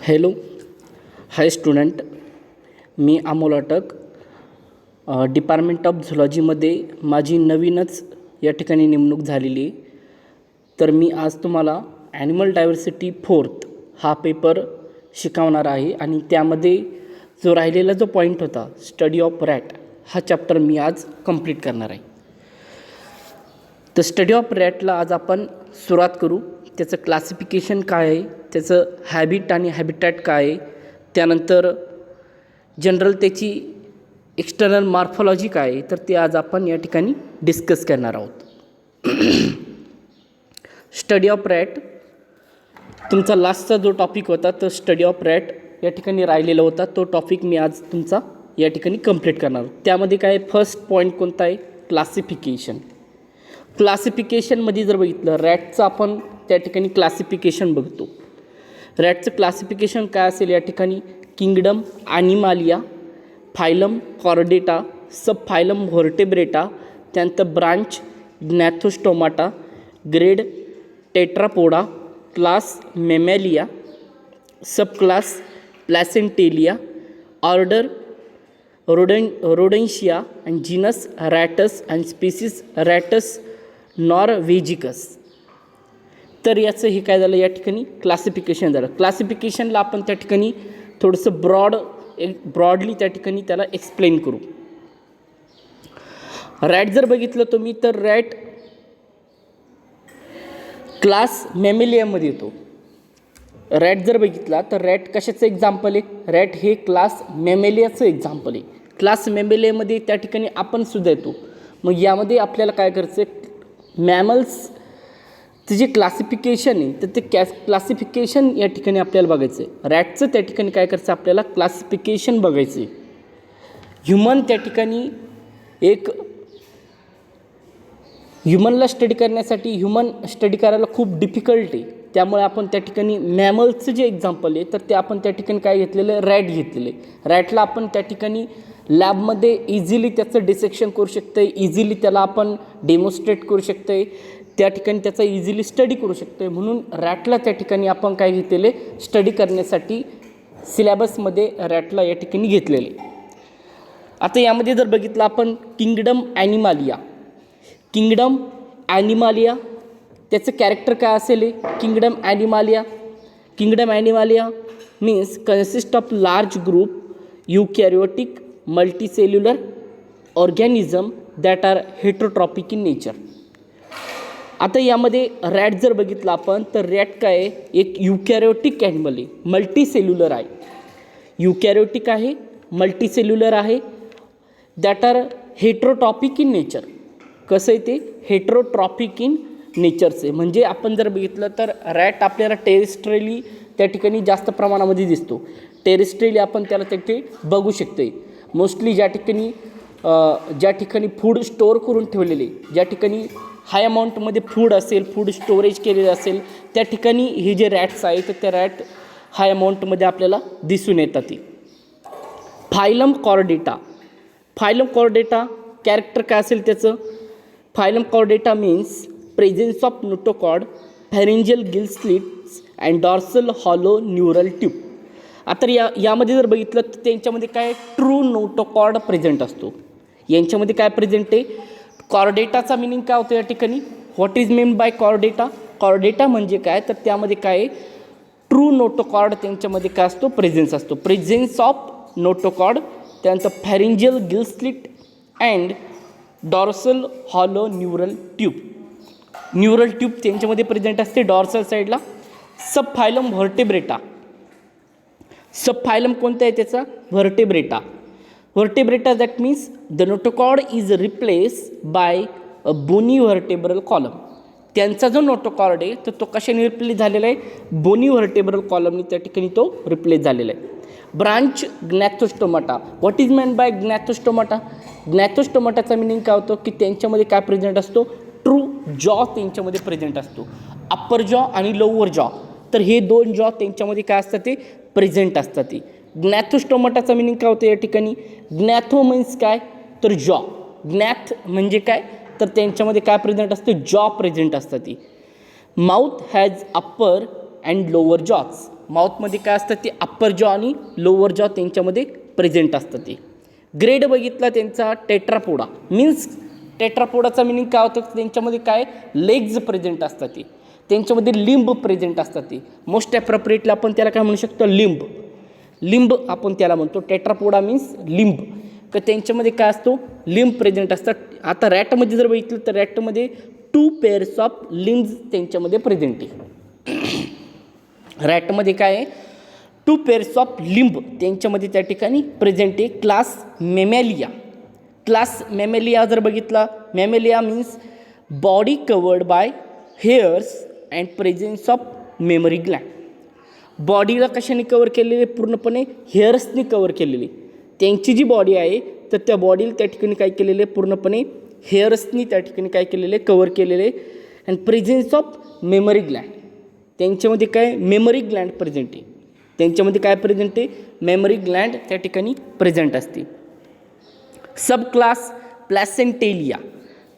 Hello, हाय student. मी अमोल अटक, department of झुलॉजीमध्ये माझी नवीनच या ठिकाणी नेमणूक झालेली आहे. तर मी आज तुम्हाला ॲनिमल डायव्हर्सिटी फोर्थ हा पेपर शिकवणार आहे आणि त्यामध्ये जो राहिलेला जो पॉईंट होता स्टडी ऑफ रॅट हा चॅप्टर मी आज कंप्लीट करणार आहे. तर स्टडी ऑफ रॅटला आज आपण सुरुवात करू. त्याचं क्लासिफिकेशन काय आहे, त्याचं हॅबिट आणि हॅबिटॅट काय आहे, त्यानंतर जनरल त्याची एक्सटर्नल मॉर्फॉलॉजी काय आहे, तर ते आज आपण या ठिकाणी डिस्कस करणार आहोत. स्टडी ऑफ रॅट तुमचा लास्टचा जो टॉपिक होता तर स्टडी ऑफ रॅट या ठिकाणी राहिलेला होता. तो टॉपिक मी आज तुमचा या ठिकाणी कंप्लीट करणार. त्यामध्ये काय फर्स्ट पॉईंट कोणता आहे, क्लासिफिकेशन. क्लासिफिकेशनमध्ये जर बघितलं रॅटचं आपण त्या ठिकाणी क्लासिफिकेशन बघतो. रॅटचं क्लासिफिकेशन काय असेल या ठिकाणी, kingdom Animalia, phylum Chordata, sub phylum Vertebrata, त्यानंतर branch Gnathostomata, grade Tetrapoda, class Mammalia, sub class Placentalia, order Rodentia and genus Rattus and species Rattus norvegicus. तर याचं हे काय झालं या ठिकाणी क्लासिफिकेशन झालं. क्लासिफिकेशनला आपण त्या ठिकाणी थोडंसं ब्रॉडली त्या ठिकाणी त्याला एक्सप्लेन करू. रॅट जर बघितलं तुम्ही तर रॅट क्लास मॅमेलियामध्ये येतो. रॅट जर बघितला तर रॅट कशाचं एक्झाम्पल आहे, रॅट हे क्लास मॅमेलियाचं एक्झाम्पल आहे. क्लास मॅमेलियामध्ये त्या ठिकाणी आपण सुद्धा येतो. मग यामध्ये आपल्याला काय करायचं आहे, मॅमल्सचं जे क्लासिफिकेशन आहे तर ते क्लासिफिकेशन या ठिकाणी आपल्याला बघायचं आहे. रॅटचं त्या ठिकाणी काय करायचं आपल्याला क्लासिफिकेशन बघायचं आहे. ह्युमन त्या ठिकाणी ह्युमनला स्टडी करण्यासाठी ह्युमन स्टडी करायला खूप डिफिकल्ट आहे. त्यामुळे आपण त्या ठिकाणी मॅमल्सचं जे एक्झाम्पल आहे तर ते आपण त्या ठिकाणी काय घेतलेलं आहे, रॅट घेतलेलं आहे. रॅटला आपण त्या ठिकाणी लॅबमध्ये इझिली त्याचं डिसेक्शन करू शकतो आहे, इझिली त्याला आपण डेमॉन्स्ट्रेट करू शकतो आहे, त्या ठिकाणी त्याचा इझिली स्टडी करू शकतो आहे. म्हणून रॅटला त्या ठिकाणी आपण काय घेतलेले, स्टडी करण्यासाठी सिलेबसमध्ये रॅटला या ठिकाणी घेतलेले. आता यामध्ये जर बघितलं आपण किंगडम ॲनिमालिया, किंगडम ॲनिमालिया त्याचं कॅरेक्टर काय असेल, kingdom Animalia means consist of large group eukaryotic multicellular organism that are heterotrophic in nature. आता यामध्ये रॅट जर बघितलं आपण तर रॅट काय आहे, एक यूकॅरियोटिक ॲनिमल आहे, मल्टीसेल्युलर आहे. यूकॅरियोटिक आहे, मल्टीसेल्युलर आहे, that are heterotrophic in nature. कसं आहे ते, हेट्रोट्रॉपिक इन नेचरचे. म्हणजे आपण जर बघितलं तर रॅट आपल्याला टेरेस्ट्रियली त्या ठिकाणी जास्त प्रमाणामध्ये दिसतो. टेरेस्ट्रियली आपण त्याला तिथे बघू शकतो. मोस्टली ज्या ठिकाणी फूड स्टोअर करून ठेवलेले, ज्या ठिकाणी हाय अमाऊंटमध्ये फूड असेल, फूड स्टोरेज केलेलं असेल, त्या ठिकाणी हे जे रॅट्स आहेत तर त्या रॅट हाय अमाऊंटमध्ये आपल्याला दिसून येतात. फायलम कॉर्डेटा कॅरेक्टर काय असेल त्याचं, phylum Chordata means presence of notochord, pharyngeal gill slits and dorsal hollow neural tube. आता यामध्ये जर बघितलं तर त्यांच्यामध्ये काय ट्रू नोटोकॉर्ड प्रेझेंट असतो. यांच्यामध्ये काय प्रेझेंट आहे, कॉर्डेटाचा मिनिंग काय होतं या ठिकाणी, what is mean by Chordata. Chordata म्हणजे काय तर त्यामध्ये काय ट्रू नोटोकॉर्ड त्यांच्यामध्ये काय असतो, प्रेझेन्स असतो. प्रेझेन्स ऑफ नोटोकॉर्ड, त्यानंतर pharyngeal gill slit and dorsal hollow neural tube त्यांच्यामध्ये प्रेझेंट असते डॉर्सल साईडला. सब फायलम कोणता आहे त्याचा, Vertebrata that means the notochord is replace by a bony vertebral column. त्यांचा जो नोटोकॉर्ड आहे तर तो कशाने रिप्लेस झालेला आहे, बोनी व्हर्टेब्रल कॉलमनी त्या ठिकाणी तो रिप्लेस झालेला आहे. Branch Gnathostomata, what is mean by Gnathostomata. ग्नॅथोस्टोमाटाचा मिनिंग काय होतं की त्यांच्यामध्ये काय प्रेझेंट असतो, ट्रू जॉ त्यांच्यामध्ये प्रेझेंट असतो. अप्पर जॉ आणि लोअर जॉ, तर हे दोन जॉ त्यांच्यामध्ये काय असतात ते प्रेझेंट असतात. ते ग्नॅथोस्टोमाटाचा मिनिंग काय होतं या ठिकाणी, ग्नॅथो मीन्स काय तर जॉ, ग्नॅथ म्हणजे काय तर त्यांच्यामध्ये काय प्रेझेंट असतं, जॉ प्रेझेंट असतात. ती mouth has upper and lower jaws. माउथमध्ये काय असतं ते अप्पर जॉ आणि लोअर जॉ त्यांच्यामध्ये प्रेझेंट असतं ते. ग्रेड बघितला त्यांचा टेट्रापोडा मीन्स टेट्रापोडाचा मिनिंग काय होतं त्यांच्यामध्ये काय लेग्ज प्रेझेंट असतात ते, त्यांच्यामध्ये लिंब प्रेझेंट असतात ते. मोस्ट ॲप्रोप्रिएटली आपण त्याला काय म्हणू शकतो लिंब आपण त्याला म्हणतो. टेट्रापोडा मीन्स लिंब, तर त्यांच्यामध्ये काय असतो लिंब प्रेझेंट असतात. आता रॅटमध्ये जर बघितलं तर रॅटमध्ये 2 पेअर्स ऑफ लिम्स त्यांच्यामध्ये प्रेझेंट आहे. रॅटमध्ये काय आहे 2 पेअर्स ऑफ लिंब त्यांच्यामध्ये त्या ठिकाणी प्रेझेंट आहे. क्लास मॅमेलिया जर बघितला, Mammalia means body covered by hairs and presence of mammary gland. बॉडीला कशाने कवर केलेले, पूर्णपणे हेअर्सने कवर केलेली. त्यांची जी बॉडी आहे तर त्या बॉडीला त्या ठिकाणी काय केलेले पूर्णपणे हेअर्सनी त्या ठिकाणी काय केलेले कवर केलेले. And presence of mammary Gland, त्यांच्यामध्ये काय मेमरी ग्लँड प्रेझेंट आहे. त्यांच्यामध्ये काय प्रेझेंट आहे मेमरी ग्लँड त्या ठिकाणी प्रेझेंट असते. सब क्लास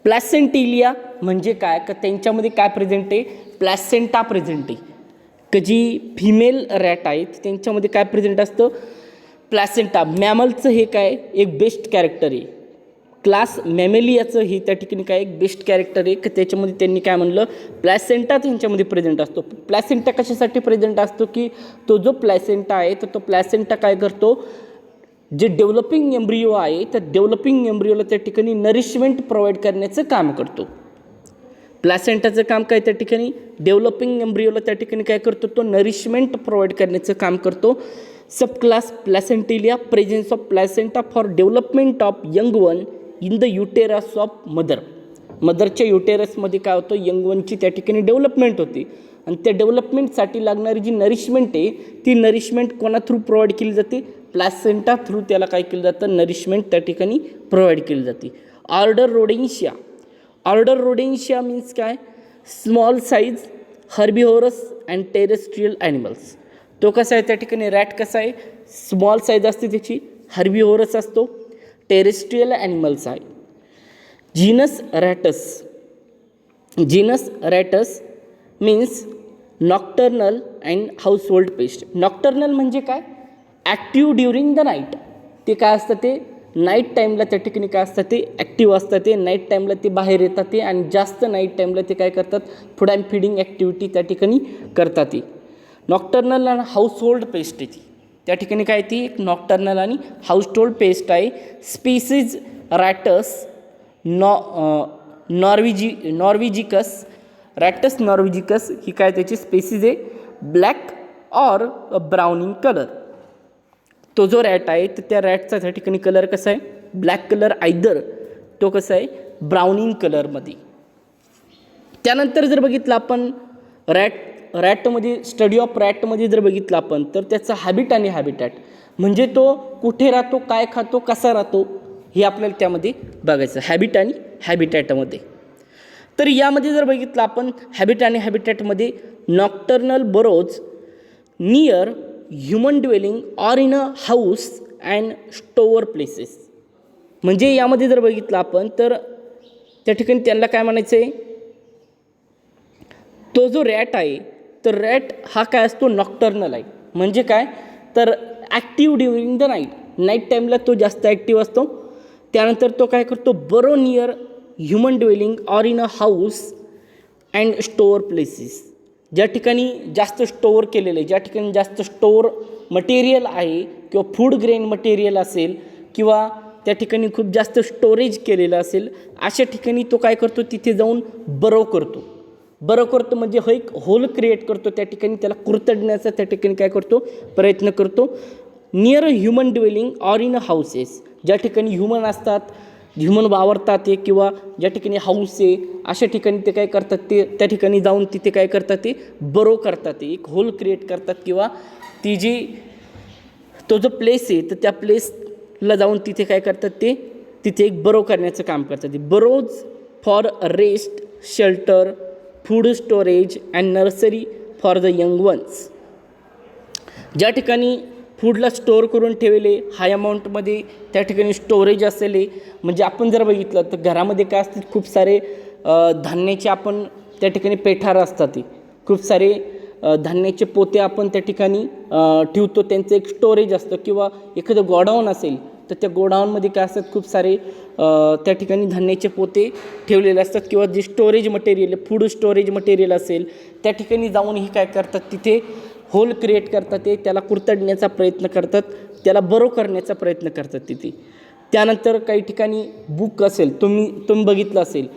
प्लॅसेंटेलिया म्हणजे काय का त्यांच्यामध्ये काय प्रेझेंट आहे प्लॅसेंटा प्रेझेंट आहे. की जी फिमेल रॅट आहेत त्यांच्यामध्ये काय प्रेझेंट असतं प्लॅसेंटा. मॅमलचं हे काय एक बेस्ट कॅरेक्टर आहे. क्लास मॅमेलियाचं ही त्या ठिकाणी काय एक बेस्ट कॅरेक्टर आहे की त्याच्यामध्ये त्यांनी काय म्हणलं प्लॅसेंटा त्यांच्यामध्ये प्रेझेंट असतो. प्लॅसेंटा कशासाठी प्रेझेंट असतो की तो जो प्लॅसेंटा आहे तर तो प्लॅसेंटा काय करतो, जे डेव्हलपिंग एम्ब्रिओ आहे तर डेव्हलपिंग एम्ब्रिओला त्या ठिकाणी नरिशमेंट प्रोव्हाइड करण्याचं काम करतो. प्लॅसेंटाचं काम काय त्या ठिकाणी डेव्हलपिंग एम्ब्रिओला त्या ठिकाणी काय करतो तो नरिशमेंट प्रोव्हाइड करण्याचं काम करतो. Subclass Placentalia presence of placenta for development of young one in the uterus of मदरच्या युटेरसमध्ये काय होतं यंग वनची त्या ठिकाणी डेव्हलपमेंट होती. आणि त्या डेव्हलपमेंटसाठी लागणारी जी नरिशमेंट आहे ती नरिशमेंट कोणा थ्रू प्रोव्हाइड केली जाते प्लॅसेंटा थ्रू त्याला काय केलं जातं नरिशमेंट त्या ठिकाणी प्रोव्हाइड केली जाते. ऑर्डर रोडेन्शिया मीन्स काय small size herbivorous and terrestrial animals. तो कसा आहे त्या ठिकाणी रॅट कसा आहे स्मॉल साईज असते त्याची, हर्बिव्हरस असतो, टेरेस्ट्रियल ॲनिमल्स आहे. Genus rattus means nocturnal and household paste. Nocturnal म्हणजे काय ॲक्टिव्ह ड्युरिंग द नाईट. ते काय असतं ते नाईट टाईमला त्या ठिकाणी काय असतात ते ॲक्टिव्ह असतात. ते नाईट टाईमला ते बाहेर येतात ते आणि जास्त नाईट टाईमला ते काय करतात फूड अँड फिडिंग ॲक्टिव्हिटी त्या ठिकाणी करतात. ते नॉक्टर्नल आणि हाऊसहोल्ड पेस्ट आहे ती त्या ठिकाणी काय ती एक नॉक्टर्नल आणि हाऊसहोल्ड पेस्ट आहे. स्पीसीज रॅटस नॉर्विजिकस ही काय त्याची स्पेसीज आहे ब्लॅक ऑर ब्राउनिंग कलर. तो जो रॅट आहे तर त्या रॅटचा त्या ठिकाणी कलर कसा आहे ब्लॅक कलर आयदर तो कसा आहे ब्राउनिंग कलरमध्ये. त्यानंतर जर बघितलं आपण रॅटमध्ये स्टडी ऑफ रॅटमध्ये जर बघितलं आपण तर त्याचा हॅबिट आणि हॅबिटॅट म्हणजे तो कुठे राहतो काय खातो कसा राहतो हे आपल्याला त्यामध्ये बघायचं हॅबिट आणि हॅबिटॅटमध्ये. तर यामध्ये जर बघितलं आपण हॅबिट आणि हॅबिटॅटमध्ये nocturnal burrows near human dwelling or in a house and store places. म्हणजे यामध्ये जर बघितलं आपण तर त्या ठिकाणी त्यांना काय म्हणायचं आहे तो जो रॅट आहे तर रॅट हा काय असतो नॉक्टर्नल आहे. म्हणजे काय तर ॲक्टिव्ह ड्युरिंग द नाईट टाईमला तो जास्त ॲक्टिव्ह असतो. त्यानंतर तो काय करतो बरो near human dwelling or in a house and store places. ज्या ठिकाणी जास्त स्टोअर केलेलं आहे ज्या ठिकाणी जास्त स्टोअर मटेरियल आहे किंवा फूड ग्रेन मटेरियल असेल किंवा त्या ठिकाणी खूप जास्त स्टोरेज केलेलं असेल अशा ठिकाणी तो काय करतो तिथे जाऊन बरो करतो म्हणजे एक होल क्रिएट करतो त्या ठिकाणी त्याला कुरतडण्याचा त्या ठिकाणी काय करतो प्रयत्न करतो. Near human dwelling or in houses ज्या ठिकाणी ह्युमन वावरतात ते किंवा ज्या ठिकाणी हाऊस आहे अशा ठिकाणी ते काय करतात ते त्या ठिकाणी जाऊन तिथे काय करतात ते बरो करतात ते एक होल क्रिएट करतात किंवा ती जी तो जो प्लेस आहे तर त्या प्लेसला जाऊन तिथे काय करतात ते तिथे एक बरो करण्याचं काम करतात. ते burrows for rest shelter food storage and nursery for the young ones. ज्या ठिकाणी फूडला स्टोअर करून ठेवले हाय अमाऊंटमध्ये त्या ठिकाणी स्टोरेज असेल म्हणजे आपण जर बघितलं तर घरामध्ये काय असतात खूप सारे धान्याचे आपण त्या ठिकाणी पेठार असतात खूप सारे धान्याचे पोते आपण त्या ठिकाणी ठेवतो, त्यांचं एक स्टोरेज असतं किंवा एखादं गोडाऊन असेल तर त्या गोडाऊनमध्ये काय असतात खूप सारे त्या ठिकाणी धान्याचे पोते ठेवलेले असतात किंवा जे storage material food storage material असेल त्या ठिकाणी जाऊन ही काय करतात तिथे होल क्रिएट करतात, ते त्याला कुरतडण्याचा प्रयत्न करतात, त्याला बरो करण्याचा प्रयत्न करतात तिथे. त्यानंतर काही ठिकाणी बुक असेल, तुम्ही बघितलं असेल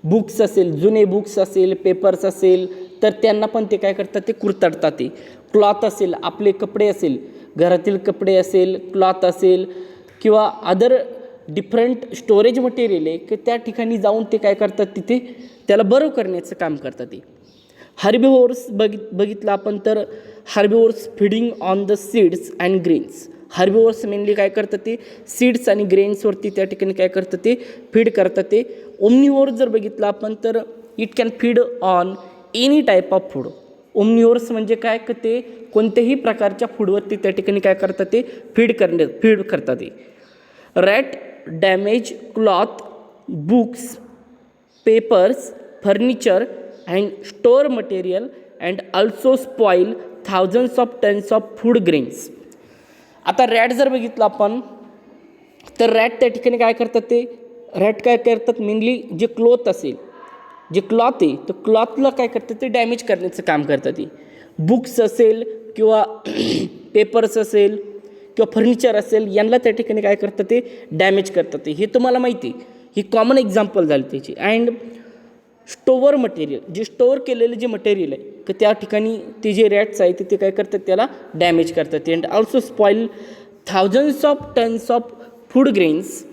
बुक्स असेल, जुने बुक्स असेल, पेपर्स असेल तर त्यांना पण ते काय करतात ते कुरतडतात. ते क्लॉथ असेल, आपले कपडे असेल, घरातील कपडे असेल, क्लॉथ असेल किंवा अदर डिफरंट स्टोरेज मटेरियल आहे की त्या ठिकाणी जाऊन ते काय करतात तिथे त्याला बरो करण्याचं काम करतात. ते हर्बिव्होर्स बघितलं आपण तर herbivores feeding on the seeds and grains. Herbivores mainly काय करतात ते सीड्स आणि ग्रेन्सवरती त्या ठिकाणी काय करतात ते फीड करतात. ते ओमनिव्होर्स जर बघितलं आपण तर it can feed on any type of food. Omnivores म्हणजे काय की ते कोणत्याही प्रकारच्या फूडवरती त्या ठिकाणी काय करतात ते फीड करतात. ते rat damage cloth, books, papers, furniture and store material and also spoil thousands of tons of food grains. आता रॅट जर बघितलं आपण तर रॅट त्या ठिकाणी काय करतात ते रॅट काय करतात मेनली जे क्लॉथ असेल, जे क्लॉथ आहे तर क्लॉथला काय करतात ते डॅमेज करण्याचं काम करतात. ते बुक्स असेल किंवा पेपर्स असेल किंवा फर्निचर असेल यांना त्या ठिकाणी काय करतात ते डॅमेज करतात. हे तुम्हाला माहिती आहे, ही कॉमन एक्झाम्पल झाली त्याची. अँड स्टोअर मटेरियल, जे स्टोअर केलेलं जे मटेरियल आहे की त्या ठिकाणी ते जे रॅट्स आहेत ते काय करतात त्याला डॅमेज करतात. And also spoil thousands of tons of food grains.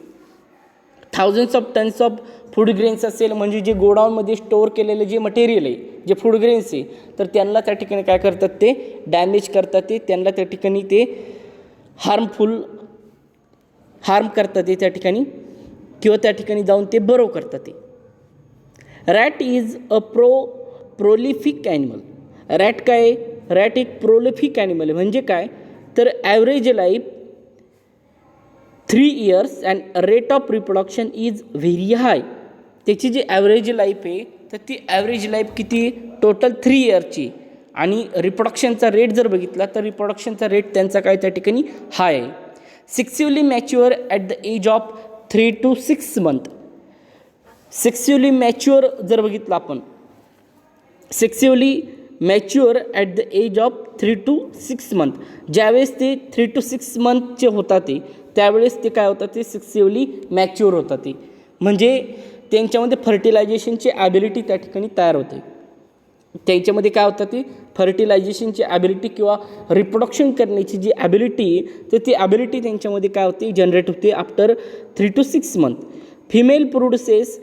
Thousands of tons of food grains असेल म्हणजे जे गोडाऊनमध्ये स्टोअर केलेलं जे मटेरियल आहे, जे फूड ग्रेन्स आहे तर त्यांना त्या ठिकाणी काय करतात ते डॅमेज करतात. ते त्यांना त्या ठिकाणी ते हार्म करतात ते त्या ठिकाणी किंवा त्या ठिकाणी जाऊन ते बरो करतात. ते rat is a prolific animal. Rat काय, रॅट एक प्रोलिफिक ॲनिमल आहे. म्हणजे काय तर average life 3 years and rate of reproduction is very high. त्याची जी ॲव्हरेज लाईफ आहे तर ती ॲव्हरेज लाईफ किती टोटल 3 yearsची आणि रिप्रोडक्शनचा रेट जर बघितला तर रिप्रोडक्शनचा रेट त्यांचा काय त्या ठिकाणी हाय आहे. Sexually mature at the age of 3 to 6 months. Sexually mature जर बघितलं आपण sexually mature at the age of 3 to 6 months. ज्यावेळेस ते 3 to 6 monthsचे होतात ते त्यावेळेस ते काय होतात ते सेक्स्युअली मॅच्युअर होतात. ते म्हणजे त्यांच्यामध्ये फर्टिलायझेशनची ॲबिलिटी त्या ठिकाणी तयार होते. त्यांच्यामध्ये काय होतं ती फर्टिलायझेशनची ॲबिलिटी किंवा रिप्रोडक्शन करण्याची जी ॲबिलिटी आहे तर ती ॲबिलिटी त्यांच्यामध्ये काय होते जनरेट होते after 3 to 6 months. Female produces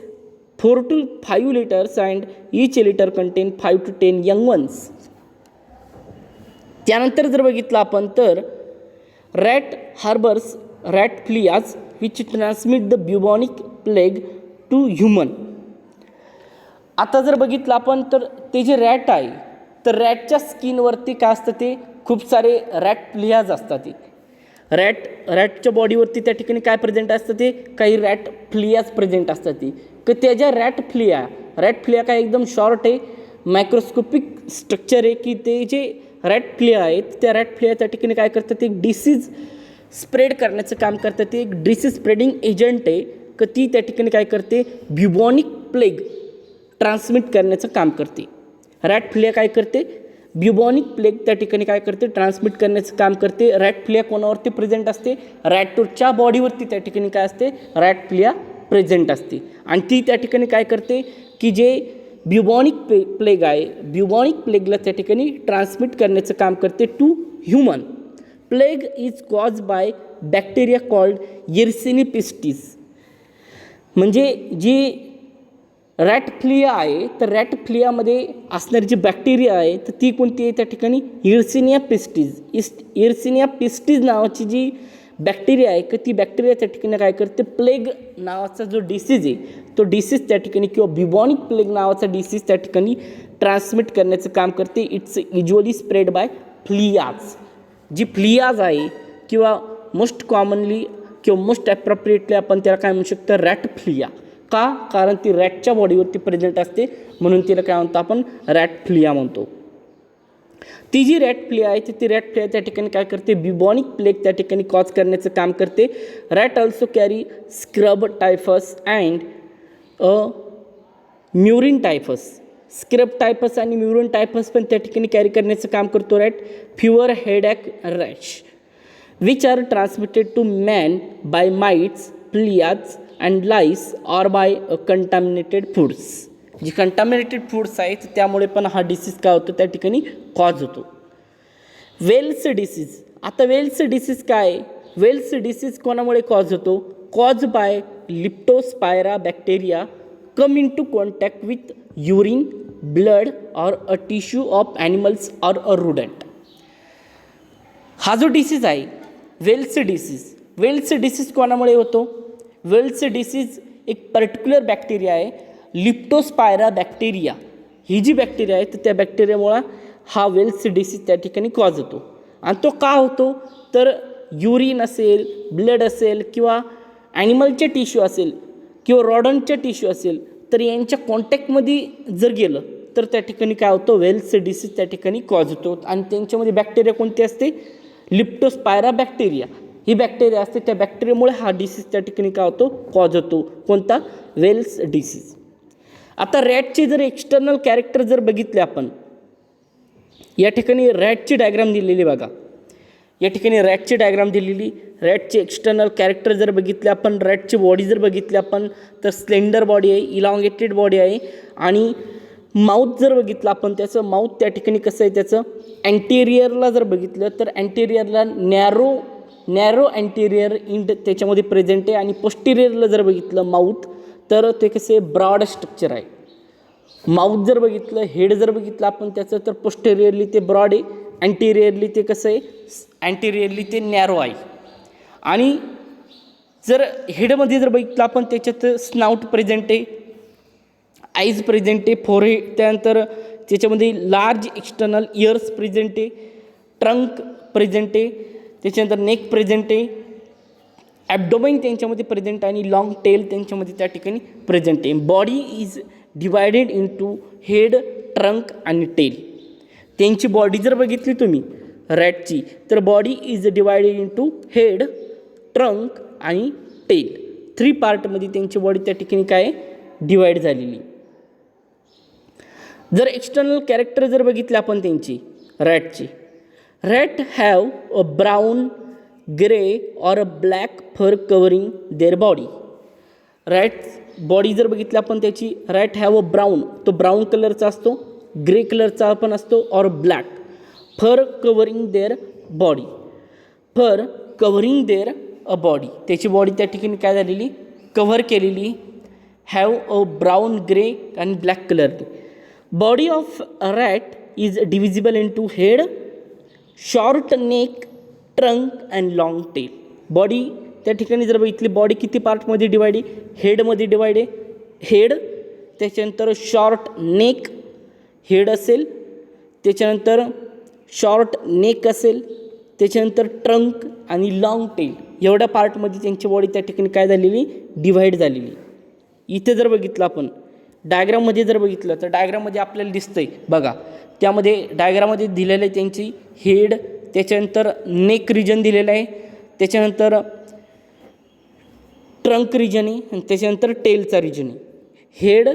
4 to 5 liters and each litre contain 5 to 10 young ones. त्यानंतर जर बघितलं आपण तर rat harbours rat fleas which transmit the bubonic plague to human. आता जर बघितलं आपण तर ते जे रॅट आहे तर रॅटच्या स्किनवरती काय असतं ते खूप सारे रॅट फ्लियाज असतात. ते रॅटच्या बॉडीवरती त्या ठिकाणी काय प्रेझेंट असतं ते काही रॅट फ्लियाज प्रेझेंट असतात. ती की त्याच्या रॅट फ्लिया काय एकदम शॉर्ट आहे, मायक्रोस्कोपिक स्ट्रक्चर आहे की ते जे रॅट फ्लिया आहेत त्या रॅट फ्लिया त्या ठिकाणी काय करतात ते एक डिसीज स्प्रेड करण्याचं काम करतात. ते एक डिसीज स्प्रेडिंग एजंट आहे की ती त्या ठिकाणी काय करते ब्युबॉनिक प्लेग ट्रान्समिट करण्याचं काम करते. रॅट फ्लिया काय करते ब्युबॉनिक प्लेग त्या ठिकाणी काय करते ट्रान्समिट करण्याचं काम करते. रॅट फ्लिया कोणावरती प्रेझेंट असते रॅटच्या बॉडीवरती त्या ठिकाणी काय असते रॅट फ्लिया प्रेझेंट असते आणि ती त्या ठिकाणी काय करते की जे ब्युबॉनिक प्लेग आहे ब्युबॉनिक प्लेगला त्या ठिकाणी ट्रान्समिट करण्याचं काम करते to human. Plague is cause by bacteria called Yersinia pestis. म्हणजे जी रॅट फ्लिया आहे तर रॅट फ्लियामध्ये असणारी जी बॅक्टेरिया आहे तर ती कोणती आहे त्या ठिकाणी येर्सिनिया पेस्टिस नावाची जी बॅक्टेरिया आहे की ती बॅक्टेरिया त्या ठिकाणी काय करते प्लेग नावाचा जो डिसीज आहे तो डिसीज त्या ठिकाणी किंवा ब्युबॉनिक प्लेग नावाचा डिसीज त्या ठिकाणी ट्रान्समिट करण्याचं काम करते. It's usually spread by fleas. जी फ्लियाज आहे किंवा मोस्ट कॉमनली किंवा मोस्ट ॲप्रोप्रिएटली आपण त्याला काय म्हणू शकतो रॅट फ्लिया. का कारण ती रॅटच्या बॉडीवरती प्रेझेंट असते म्हणून तिला काय म्हणतो आपण रॅट फ्लिया म्हणतो. ती जी रॅट फ्ली आहे ती रॅट फ्ली आहे त्या ठिकाणी काय करते, ब्युबॉनिक प्लेग त्या ठिकाणी कॉज करण्याचं काम करते. Rat also carry scrub typhus and murine typhus. Scrub typhus आणि म्युरिन टायफस पण त्या ठिकाणी कॅरी करण्याचं काम करतो rat. Fever, headache, rash which are transmitted to man by mites, fleas and lice or by contaminated foods. जी contaminated foods आहेत त्यामुळे पण हा डिसीज काय होतो त्या ठिकाणी कॉज होतो. Weil's disease. आता वेल्स डिसीज काय, वेल्स डिसीज कोणामुळे कॉज होतो, cause by Leptospira bacteria come into contact with urine, blood or a tissue of animals or a rodent. हा जो डिसीज आहे वेल्स डिसीज, वेल्स डिसीज कोणामुळे होतो, Weil's disease एक particular bacteria आहे लिप्टोस्पायरा bacteria. ही जी bacteria आहे तर त्या बॅक्टेरियामुळं हा वेल्स डिसीज त्या ठिकाणी कॉज होतो. आणि तो का होतो तर युरिन असेल, ब्लड असेल किंवा ॲनिमलचे टिश्यू असेल किंवा रॉडंटचे टिश्यू असेल तर यांच्या कॉन्टॅक्टमध्ये जर गेलं तर त्या ठिकाणी काय होतं, वेल्स डिसीज त्या ठिकाणी कॉज होतो. आणि त्यांच्यामध्ये बॅक्टेरिया कोणती असते, लिप्टोस्पायरा बॅक्टेरिया ही बॅक्टेरिया असते. त्या बॅक्टेरियामुळे हा डिसीज त्या ठिकाणी काय होतो, कॉज होतो. कोणता, वेल्स डिसीज. आता रॅटचे जर एक्सटर्नल कॅरेक्टर जर बघितले आपण, या ठिकाणी रॅटची डायग्राम दिलेली बघा. या ठिकाणी रॅटची डायग्राम दिलेली. रॅटचे एक्सटर्नल कॅरेक्टर जर बघितले आपण, रॅटची बॉडी जर बघितली आपण तर स्लेंडर बॉडी आहे, इलॉंगेटेड बॉडी आहे. आणि माउथ जर बघितलं आपण, त्याचं माउथ त्या ठिकाणी कसं आहे, त्याचं अँटेरियरला जर बघितलं तर अँटेरियरला नॅरो अँटेरियर इंड त्याच्यामध्ये प्रेझेंट आहे. आणि पोस्टेरियरला जर बघितलं माउथ तर ते कसे ब्रॉड स्ट्रक्चर आहे. माउथ जर बघितलं, हेड जर बघितलं आपण त्याचं तर पोस्टेरियरली ते ब्रॉड आहे, अँटेरियरली ते कसं आहे, अँटेरियरली ते नॅरो आहे. आणि जर हेडमध्ये जर बघितलं आपण त्याच्यात स्नाउट प्रेझेंट आहे, आईज प्रेझेंट आहे, फोरहेड, त्यानंतर त्याच्यामध्ये लार्ज एक्सटर्नल इयर्स प्रेझेंट आहे, ट्रंक प्रेझेंट आहे, त्याच्यानंतर नेक प्रेझेंट आहे, ॲबडोमेन त्यांच्यामध्ये प्रेझेंट आहे आणि लॉंग टेल त्यांच्यामध्ये त्या ठिकाणी प्रेझेंट आहे. Body is divided into head, trunk आणि टेल. त्यांची बॉडी जर बघितली तुम्ही रॅटची तर body is divided into head, trunk आणि टेल. 3 पार्टमध्ये त्यांची बॉडी त्या ठिकाणी काय डिवाईड झालेली. जर एक्सटर्नल कॅरेक्टर जर बघितले आपण त्यांची रॅटची, rat have a brown, grey or a black fur covering their body. Rat body जर बघितली आपण त्याची, रॅट हॅव अ ब्राऊन, तो ब्राऊन कलरचा असतो, ग्रे कलरचा पण असतो, or black fur covering their body. Fur covering their a body, त्याची बॉडी त्या ठिकाणी काय झालेली, कव्हर केलेली. हॅव अ ब्राऊन, ग्रे आणि black colour. Body of rat is divisible into head, short neck, trunk and long tail. Body त्या ठिकाणी जर बघितली, बॉडी किती पार्टमध्ये डिवाइड आहे, हेडमध्ये डिवाइड आहे, हेड, त्याच्यानंतर शॉर्ट नेक हेड असेल, त्याच्यानंतर शॉर्ट नेक असेल, त्याच्यानंतर ट्रंक आणि लॉंग टेल, एवढ्या पार्टमध्ये त्यांची बॉडी त्या ठिकाणी काय झालेली, डिव्हाइड झालेली. इथे जर बघितलं आपण डायग्राममध्ये जर बघितलं तर डायग्राममध्ये आपल्याला दिसतंय बघा, त्यामध्ये डायग्राममध्ये दिलेलं आहे त्यांची हेड, त्याच्यानंतर नेक रिजन दिलेलं आहे, त्याच्यानंतर ट्रंक रिजन आहे आणि त्याच्यानंतर टेलचा रिजन आहे. हेड,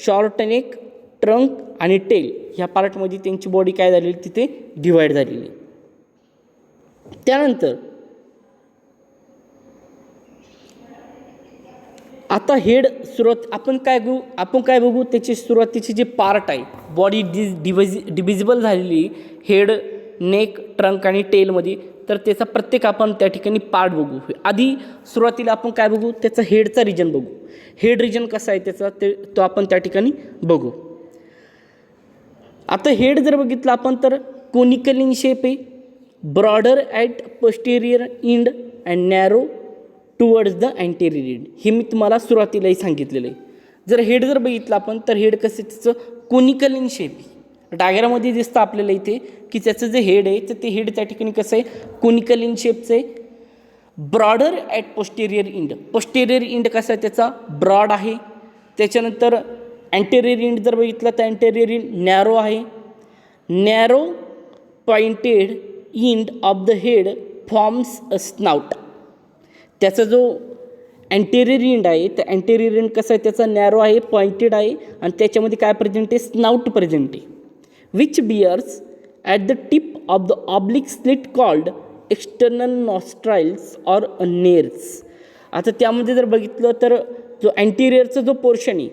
शॉर्ट नेक, ट्रंक आणि टेल ह्या पार्टमध्ये त्यांची बॉडी काय झालेली तिथे डिवाईड झालेली. त्यानंतर आता हेड सुरुवात आपण काय बघू त्याची सुरुवातीची जे पार्ट आहे बॉडी डिव्हिजिबल झालेली हेड, नेक, ट्रंक आणि टेलमध्ये, तर त्याचा प्रत्येक आपण त्या ठिकाणी पार्ट बघू. आधी सुरुवातीला आपण काय बघू, त्याचा हेडचा रिजन बघू. हेड रिजन कसा आहे त्याचा तो आपण त्या ठिकाणी बघू. आता हेड जर बघितलं आपण तर कोनिकल इन शेप आहे, broader at posterior end and narrow towards the anterior end. हे मी तुम्हाला सुरुवातीलाही सांगितलेलं आहे. जर हेड जर बघितलं आपण तर हेड कसं त्याचं कोनिकल इन शेप आहे. डायग्राममध्ये दिसतं आपल्याला इथे की त्याचं जे हेड आहे तर ते हेड त्या ठिकाणी कसं आहे, कोनिकल इन शेपचं आहे. Broader at posterior end, posterior end कसा आहे त्याचा ब्रॉड आहे. त्याच्यानंतर अँटेरियर इंड जर बघितलं तर अँटेरियर इंड नॅरो आहे. Narrow pointed end of the head forms a snout. त्याचा जो अँटेरियर एंड आहे, तर अँटेरियर एंड कसा आहे, त्याचा नॅरो आहे, पॉइंटेड आहे आणि त्याच्यामध्ये काय प्रेझेंट आहे, स्नाउट प्रेझेंट आहे. Which bears at the tip of the oblique slit called external nostrils or nares. आता त्यामध्ये जर बघितलं तर जो अँटेरियरचा जो पोर्शन आहे,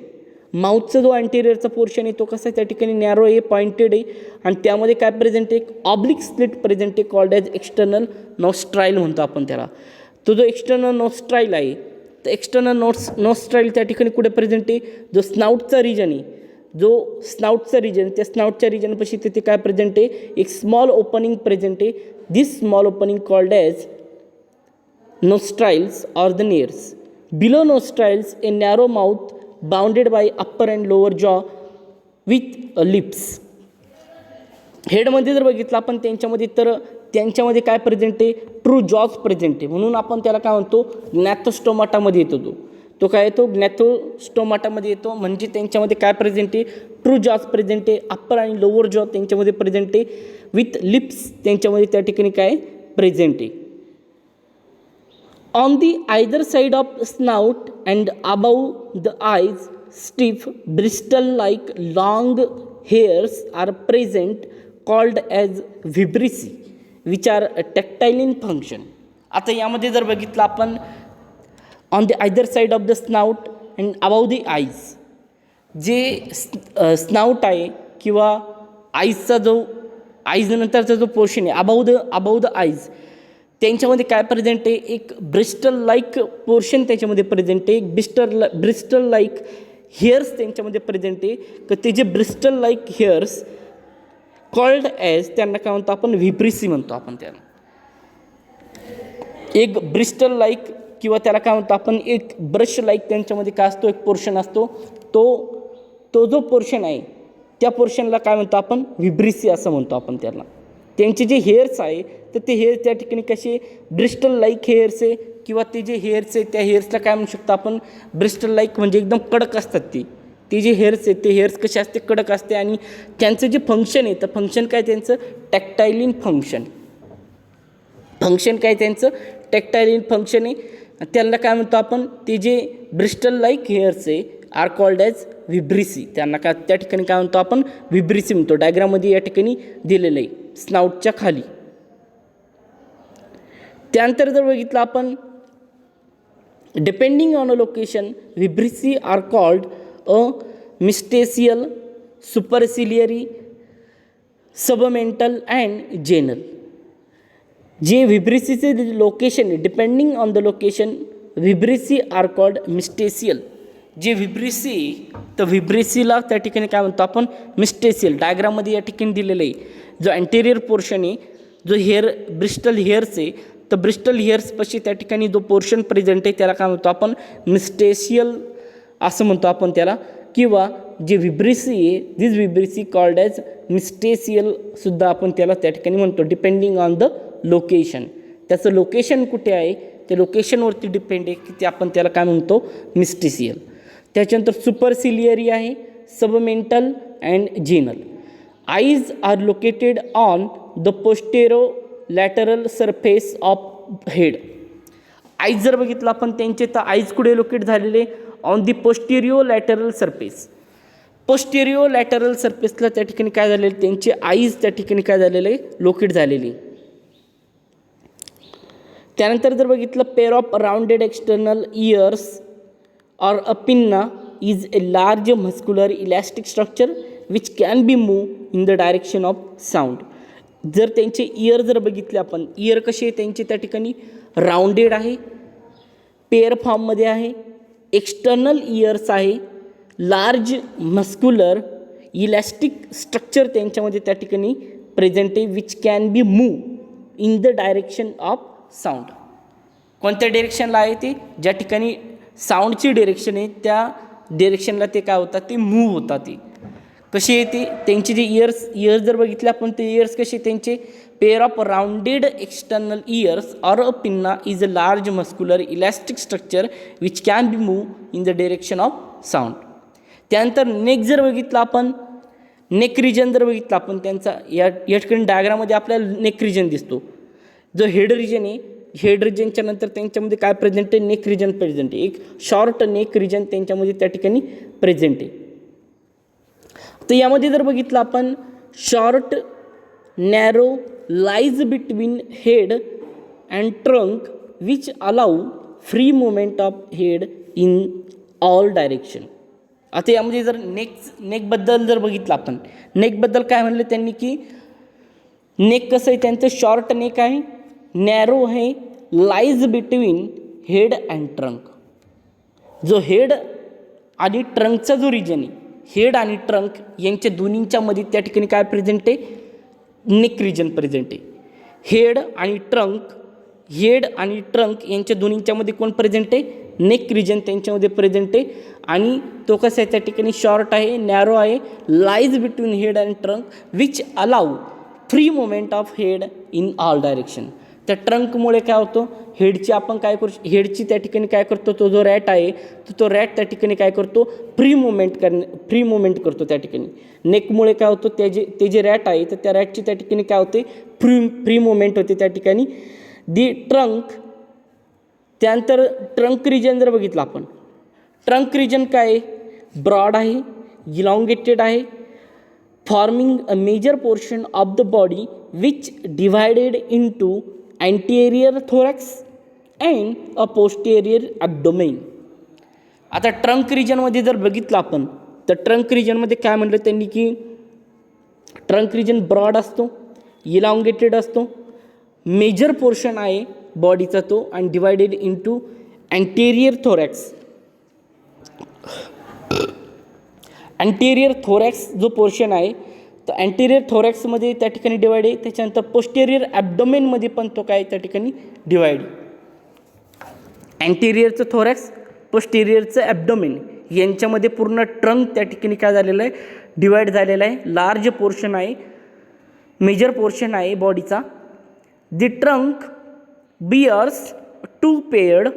माउथचा जो अँटेरियरचा पोर्शन आहे तो कसा आहे, त्या ठिकाणी नॅरो आहे, पॉइंटेड आहे आणि त्यामध्ये काय प्रेझेंट आहे, ऑब्लिक स्लिट प्रेझेंट आहे, कॉल्ड ॲज एक्सटर्नल नॉस्ट्राइल म्हणतो आपण त्याला. तो जो एक्सटर्नल नॉस्ट्राइल आहे, तर एक्सटर्नल नॉस्ट्राइल त्या ठिकाणी कुठे प्रेझेंट आहे, जो स्नाउटचा रिजन आहे, जो स्नाउटचा रिजन, त्या स्नाउटच्या रिजनपाशी तिथे काय प्रेझेंट आहे, एक स्मॉल ओपनिंग प्रेझेंट आहे. This small opening called as nostrils or the nares. Below nostrils, a narrow mouth bounded by upper and lower jaw with lips. हेडमध्ये जर बघितलं आपण त्यांच्यामध्ये, तर त्यांच्यामध्ये काय प्रेझेंट आहे, ट्रू जॉज प्रेझेंट आहे. म्हणून आपण त्याला काय म्हणतो, ग्नॅथोस्टोमाटामध्ये येतो. तो काय येतो, ग्नॅथोस्टोमाटामध्ये येतो. म्हणजे त्यांच्यामध्ये काय प्रेझेंट आहे, ट्रू जॉज प्रेझेंट आहे. अप्पर आणि लोअर जॉ त्यांच्यामध्ये प्रेझेंट आहे. विथ लिप्स त्यांच्यामध्ये त्या ठिकाणी काय प्रेझेंट आहे. On the either side of snout and above the eyes, stiff bristle-like long hairs are present, called as vibrissae, which are tactile in function. आता यामध्ये जर बघितलं आपण, on the either side of the snout and above the eyes, जे snout आहे किंवा आईजचा जो eyes नंतरचा जो पोर्शन आहे, अबाव द आईज, त्यांच्यामध्ये काय प्रेझेंट आहे, एक ब्रिस्टल लाईक पोर्शन त्याच्यामध्ये प्रेझेंट आहे. एक ब्रिस्टल लाईक हेअर्स त्यांच्यामध्ये प्रेझेंट आहे. तर ते जे Bristol like hairs called as, त्यांना काय म्हणतो आपण, व्हिब्रिसी म्हणतो आपण त्याला. एक ब्रिस्टल लाईक किंवा त्याला काय म्हणतो आपण, एक ब्रश लाईक त्यांच्यामध्ये काय असतो, एक पोर्शन असतो. तो जो पोर्शन आहे त्या पोर्शनला काय म्हणतो आपण, व्हिब्रिसी असं म्हणतो आपण त्याला. त्यांचे जे हेअर्स आहे, तर ते हेअर त्या ठिकाणी कसे ब्रिस्टल लाईक हेअर्स आहे, किंवा ते जे हेअर्स आहे त्या हेअर्सला काय म्हणू शकतो आपण, ब्रिस्टल लाईक, म्हणजे एकदम कडक असतात. ते जे हेअर्स आहेत ते हेअर्स कसे असते, कडक असते. आणि त्यांचं जे फंक्शन आहे, तर फंक्शन काय त्यांचं, टॅक्टाईल इन फंक्शन. फंक्शन काय त्यांचं, टॅक्टाईल इन फंक्शन आहे. त्यांना काय म्हणतो आपण, ते जे ब्रिस्टल लाईक हेअर्स आहे आर कॉल्ड ॲज व्हिब्रिसी. त्यांना काय त्या ठिकाणी काय म्हणतो आपण, व्हिब्रिसी म्हणतो. डायग्राममध्ये या ठिकाणी दिलेलं आहे, स्नाउटच्या खाली. त्यानंतर जर बघितलं आपण, depending on a location, vibrissae are called a mystacial, supraciliary, submental and genal. जे व्हिब्रिसीचे लोकेशन आहे, depending on the location, vibrissae are called mystacial. जे व्हिब्रिसी, तर व्हिब्रिसीला त्या ठिकाणी काय म्हणतो आपण, मिस्टेसियल. डायग्राममध्ये या ठिकाणी दिलेलं आहे. जो अँटेरियर पोर्शन आहे, जो हेअर ब्रिस्टल हेअर्स आहे, तर ब्रिस्टल हेअर्सपाशी त्या ठिकाणी जो पोर्शन प्रेझेंट आहे त्याला काय म्हणतो आपण, मिस्टेसियल असं म्हणतो आपण त्याला. किंवा जे व्हिब्रिसी आहे, दिस व्हिब्रिसी कॉल्ड ॲज मिस्टेसियल सुद्धा आपण त्याला त्या ठिकाणी म्हणतो, डिपेंडिंग ऑन द लोकेशन. त्याचं लोकेशन कुठे आहे, त्या लोकेशनवरती डिपेंड आहे की ते आपण त्याला काय म्हणतो, मिस्टेसियल. त्याच्यानंतर सुपरसिलियरी आहे, submental and genal. Eyes are located on the postero lateral surface of head. Eyes जर बघितलं आपण त्यांचे, तर आईज कुठे लोकेट झालेले, on the postero lateral surface. Postero lateral सरफेसला त्या ठिकाणी काय झालेले, त्यांचे आईज त्या ठिकाणी काय झालेले, लोकेट झालेली. त्यानंतर जर बघितलं, pair of rounded external years or a pinna is a large muscular elastic structure which can be moved in the direction of sound. जर त्यांचे इयर जर बघितले आपण, इयर कसे त्यांचे त्या ठिकाणी राउंडेड आहे, पेअर फॉर्ममध्ये आहे, एक्सटर्नल इयर्स आहे, लार्ज मस्क्युलर इलॅस्टिक स्ट्रक्चर त्यांच्यामध्ये त्या ठिकाणी प्रेझेंट आहे, which can be move in the direction of sound. कोणत्या डिरेक्शनला आहे ते, ज्या ठिकाणी साऊंडची डिरेक्शन आहे त्या डिरेक्शनला ते काय होतात, ते मूव्ह होतात. ते कसे येते, त्यांचे जे इयर्स जर बघितले आपण, ते इयर्स कसे त्यांचे, pair of rounded external years or a pinna is a large muscular elastic structure which can be move in the direction of sound. त्यानंतर नेक जर बघितलं आपण, नेक रिजन जर बघितलं आपण त्यांचा या ठिकाणी डायग्राममध्ये आपल्याला नेक रिजन दिसतो. जो हेड रिजन आहे, हेड रिजनच्या नंतर त्यांच्यामध्ये काय प्रेझेंट आहे, नेक रिजन प्रेझेंट आहे. एक शॉर्ट नेक रिजन त्यांच्यामध्ये त्या ठिकाणी प्रेझेंट आहे. तर यामध्ये जर बघितलं आपण, short narrow lies between head and trunk which allow free movement of head in all direction. आता यामध्ये जर नेकबद्दल जर बघितलं आपण, नेकबद्दल काय म्हणलं त्यांनी की नेक कसं आहे त्यांचं, शॉर्ट नेक आहे, नॅरो आहे, lies between head and trunk. जो हेड आणि ट्रंकचा जो रिजन आहे, हेड आणि ट्रंक यांच्या दोन्हींच्या मध्ये त्या ठिकाणी काय प्रेझेंट आहे, नेक रिजन प्रेझेंट आहे. हेड आणि ट्रंक यांच्या दोन्हींच्या मध्ये कोण प्रेझेंट आहे, नेक रिजन त्यांच्यामध्ये प्रेझेंट आहे. आणि तो कसं आहे त्या ठिकाणी शॉर्ट आहे, नॅरो आहे, lies between head and trunk which allow free movement of head in all direction. त्या ट्रंकमुळे काय होतं, हेडची आपण काय करू, हेडची त्या ठिकाणी काय करतो, तो जो रॅट आहे तो रॅट त्या ठिकाणी काय करतो, फ्री मुवमेंट करतो त्या ठिकाणी. नेकमुळे काय होतं, ते जे रॅट आहे तर त्या रॅटची त्या ठिकाणी काय होते, फ्री मुवमेंट होते त्या ठिकाणी. ट्रंक, त्यानंतर ट्रंक रिजन जर बघितलं आपण, ट्रंक रिजन काय आहे, ब्रॉड आहे, इलॉंगेटेड आहे, forming a major portion of the body which divided into anterior thorax and a posterior abdomen. आता ट्रंक रिजनमध्ये जर बघितलं आपण, तर ट्रंक रिजनमध्ये काय म्हणलं त्यांनी की ट्रंक रिजन ब्रॉड असतो, इलॉंगेटेड असतो, मेजर पोर्शन आहे बॉडीचा तो, आणि divided into anterior thorax. Anterior thorax जो पोर्शन आहे तर अँटेरियर थोरॅक्समध्ये त्या ठिकाणी डिवाइड आहे. त्याच्यानंतर पोस्टेरियर ॲब्डोमेनमध्ये पण तो काय त्या ठिकाणी डिवाइड आहे. अँटेरियरचं थोरॅक्स, पोस्टेरियरचं ॲब्डोमेन यांच्यामध्ये पूर्ण ट्रंक त्या ठिकाणी काय झालेलं आहे, डिवाइड झालेला आहे. लार्ज पोर्शन आहे, मेजर पोर्शन आहे बॉडीचा. The trunk bears 2 paired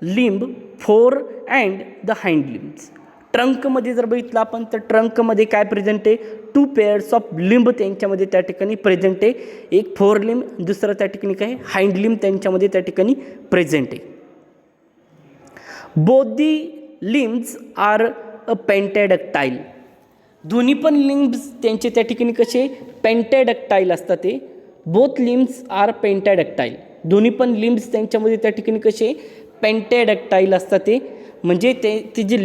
limb, fore and the hind limbs. ट्रंकमध्ये जर बघितलं आपण तर ट्रंकमध्ये काय प्रेझेंट आहे, 2 पेयर्स ऑफ लिंब त्यांच्यामध्ये त्या ठिकाणी प्रेझेंट आहे. एक फोर लिंब, दुसरं त्या ठिकाणी काय हाइंड लिंब त्यांच्यामध्ये त्या ठिकाणी प्रेझेंट आहे. Both the limbs are a pentadactyl. दोन्ही पण लिम्स त्यांचे त्या ठिकाणी कसे पेंटॅडक्टाईल असतात. ते बोथ लिम्स आर पेंटॅडक्टाईल. दोन्ही पण लिम्स त्यांच्यामध्ये त्या ठिकाणी कसे पेंटॅडक्टाईल असतात. ते म्हणजे ते जे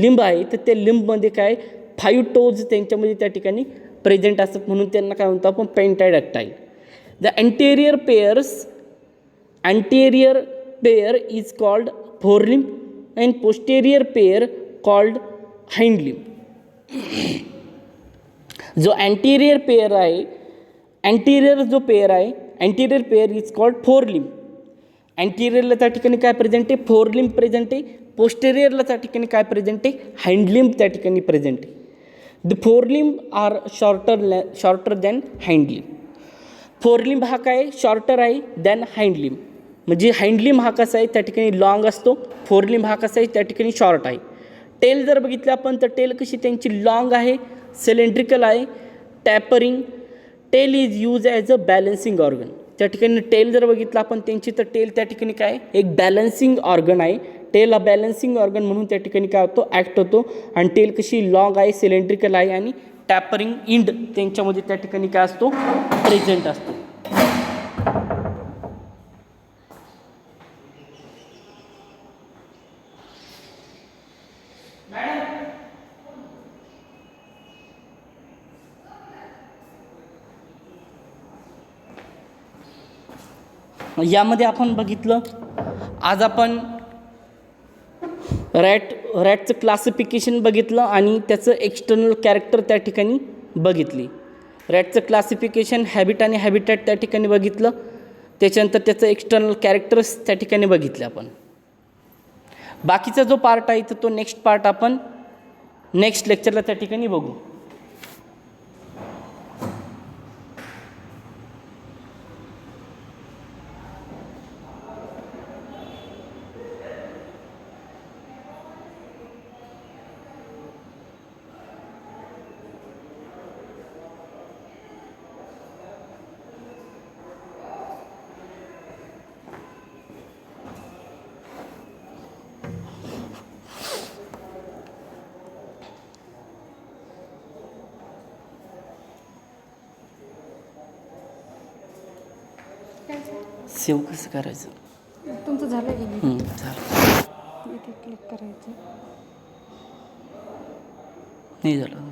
लिंब आहे तर त्या लिंबमध्ये काय 5 टोज त्यांच्यामध्ये त्या ठिकाणी प्रेझेंट असतात, म्हणून त्यांना काय म्हणतो आपण pentadactyl. The anterior pair is called forelimb and posterior pair called hind limb. जो अँटेरियर पेयर आहे, anterior pair is called forelimb. अँटेरियरला त्या ठिकाणी काय प्रेझेंट आहे, फोरलिंब प्रेझेंट आहे. पोस्टेरियरला त्या ठिकाणी काय प्रेझेंट आहे, हाइंडलिंब त्या ठिकाणी प्रेझेंट आहे. The forelimb are shorter than hindlimb. Forelimb हा काय शॉर्टर आहे दॅन हाइंडलिंब. म्हणजे हाइंडलिंब हा कसा आहे त्या ठिकाणी लॉंग असतो, फोरलिंब हा कसा आहे त्या ठिकाणी शॉर्ट आहे. टेल जर बघितलं आपण तर टेल कशी त्यांची लॉंग आहे, सिलेंड्रिकल आहे, tapering. Tail is use as a balancing organ. त्या ठिकाणी टेल जर बघितलं आपण त्यांची तर टेल त्या ठिकाणी काय एक बॅलन्सिंग ऑर्गन आहे. टेल हा बॅलन्सिंग ऑर्गन म्हणून त्या ठिकाणी काय होतो ॲक्ट होतो. आणि टेल कशी लॉंग आहे, सिलेंड्रिकल आहे आणि टॅपरिंग इंड त्यांच्यामध्ये त्या ठिकाणी काय असतो प्रेझेंट असतो. यामध्ये आपण बघितलं, आज आपण रॅटचं क्लासिफिकेशन बघितलं आणि त्याचं एक्सटर्नल कॅरेक्टर त्या ठिकाणी बघितली. रॅटचं क्लासिफिकेशन, हॅबिट आणि हॅबिटॅट त्या ठिकाणी बघितलं. त्याच्यानंतर त्याचं एक्सटर्नल कॅरेक्टर्स त्या ठिकाणी बघितले आपण. बाकीचा जो पार्ट आहे तर तो नेक्स्ट पार्ट आपण नेक्स्ट लेक्चरला त्या ठिकाणी बघू. सेव्ह कसं करायचं? तुमचं झालं की नाही? झालं. इथे क्लिक करायचं. नाही झालं.